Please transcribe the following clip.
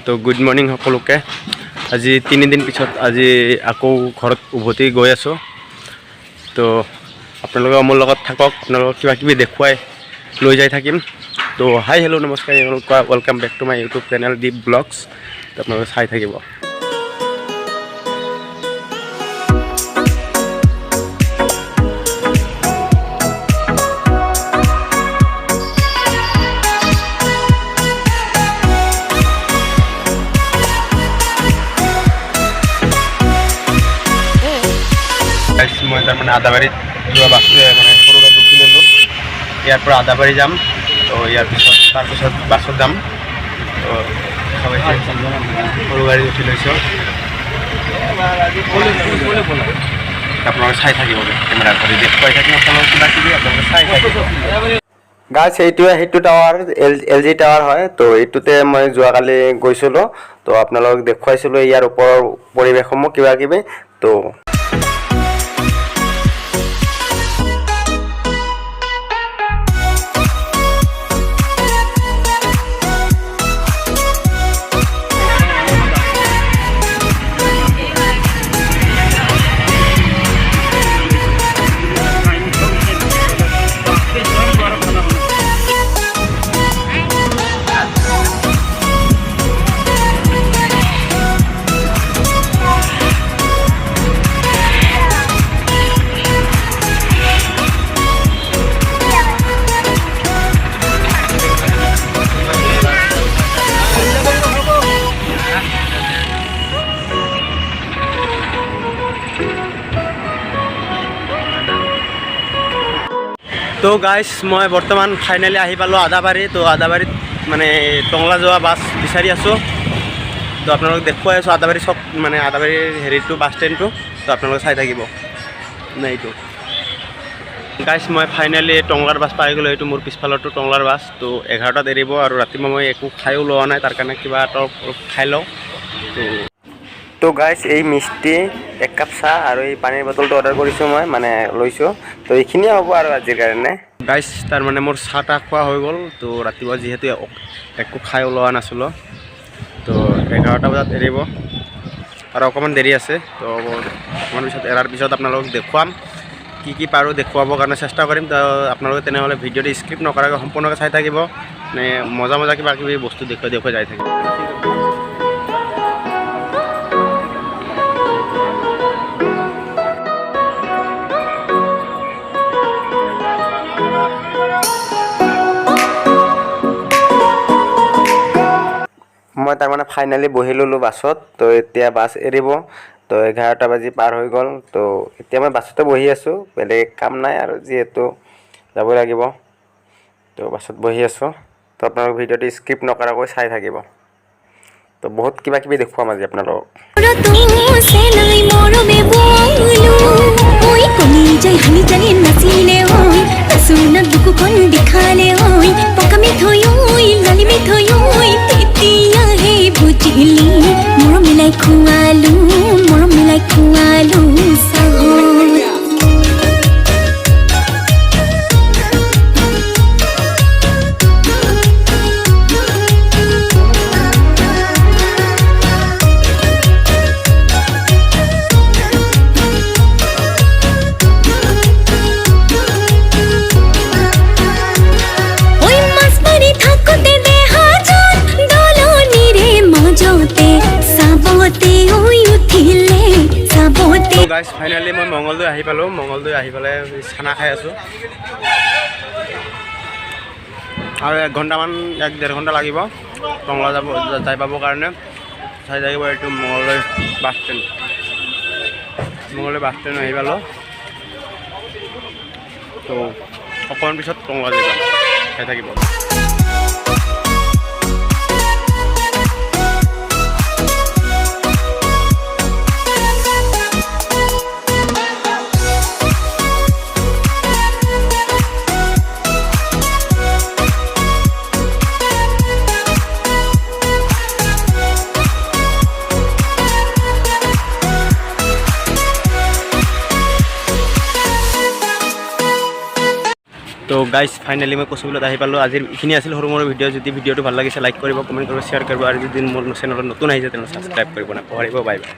তো good morning সকলোকে। আজি 3 দিন পিছত আজি আকৌ ঘৰত উভতি গৈ আছোঁ। তো আপোনালোকে মোৰ লগত থাকক, আপোনালোকক কিবা কিবি দেখুৱাই লৈ যাই থাকিম। তো হাই হেল্ল' নমস্কাৰ, welcome back to my YouTube channel Deep vlogs. তো আপোনালোকে চাই থাকিব। মই তাৰমানে আদাবাৰীত যোৱা বাছ মানে সৰু গাড়ী উঠি ল'লোঁ। ইয়াৰ পৰা আদাবাৰী যাম। তো ইয়াৰ পিছত তাৰপিছত বাছত যাম। তো সৰু গাড়ী উঠি লৈছোঁ। আপোনালোকে চাই থাকিব, কেমেৰা কৰি দেখুৱাই থাকিম আপোনালোকে কিবা কিবি, আপোনালোকে চাই থাকিব। গাছ সেইটো টাৱাৰ এল জি টাৱাৰ হয়। তো এইটোতে মই যোৱাকালি গৈছিলোঁ। তো আপোনালোকক দেখুৱাইছিলোঁ ইয়াৰ ওপৰৰ পৰিৱেশসমূহ কিবা কিবি। তো তো গাইছ, মই বৰ্তমান ফাইনেলি আহি পালোঁ আদাবাৰী। তো আদাবাৰীত মানে টংলা যোৱা বাছ বিচাৰি আছোঁ। তো আপোনালোকক দেখুৱাই আছোঁ আদাবাৰী চক, মানে আদাবাৰীৰ হেৰিটো বাছ ষ্টেণ্ডটো। তো আপোনালোকে চাই থাকিব নে এইটো। গাইছ, মই ফাইনেলি টংলাৰ বাছ পাই গ'লোঁ। এইটো মোৰ পিছফালৰটো টংলাৰ বাছ। তো 11টাত এৰিব আৰু ৰাতিপুৱা মই একো খায়ো লোৱা নাই, তাৰ কাৰণে কিবা এটা খাই লওঁ। তো গাইছ, এই মিষ্টি, 1 কাপ চাহ আৰু এই পানীৰ বটলটো অৰ্ডাৰ কৰিছোঁ মই, মানে লৈছোঁ। তো এইখিনিয়ে হ'ব আৰু আজিৰ কাৰণে। গাইছ, তাৰমানে মোৰ চাহ তাহ খোৱা হৈ গ'ল। তো ৰাতিপুৱা যিহেতু একো খাই ওলোৱা নাছিলোঁ, তো 11টা বজাত এৰিব আৰু অকণমান দেৰি আছে। তো অকণমান পিছত এৰাৰ পিছত আপোনালোকক দেখুৱাম, কি কি পাৰোঁ দেখুৱাবৰ কাৰণে চেষ্টা কৰিম। তো আপোনালোকে তেনেহ'লে ভিডিঅ'টো স্কিপ নকৰাকৈ সম্পূৰ্ণকৈ চাই থাকিব। মানে মজা মজা কিবা কিবি বস্তু দেখুৱাই যাই থাকিব। মই তাৰমানে ফাইনেলি বহি ল'লোঁ বাছত। তো এতিয়া বাছ এৰিব। তো 11টা বাজি পাৰ হৈ গ'ল। তো এতিয়া মই বাছতে বহি আছোঁ, বেলেগ কাম নাই আৰু যিহেতু যাবই লাগিব। তো বাছত বহি আছোঁ। তো আপোনালোক ভিডিঅ'টো স্কিপ নকৰাকৈ চাই থাকিব। তো বহুত কিবা কিবি দেখুৱাম আজি আপোনালোকক। গাইছ, ফাইনেলি মই মঙলদৈ আহি পালোঁ। মঙলদৈ আহি পেলাই চানা খাই আছোঁ। আৰু 1 ঘণ্টামান 1-1.5 ঘণ্টা লাগিব টংলা যাই পাবৰ কাৰণে। চাই থাকিব, এইটো Mangaldai bus stand. Mangaldai bus stand আহি পালোঁ। তো অকণমান পিছত টংলা যাই যাম, চাই থাকিব। তো গাইজ ফাইনেলি মই কচুবিলত আহি পালোঁ। আজিৰ এইখিনি আছিল সৰু মোৰ ভিডিঅ'। যদি ভিডিঅ'টো ভাল লাগিছে লাইক কৰিব, কমেণ্ট কৰিব, শ্বেয়াৰ কৰিব আৰু যদি মোৰ চেনেলত নতুন আহিছে তেনেহ'লে ছাবস্ক্ৰাইব কৰিব নাপাহৰিব। Bye bye.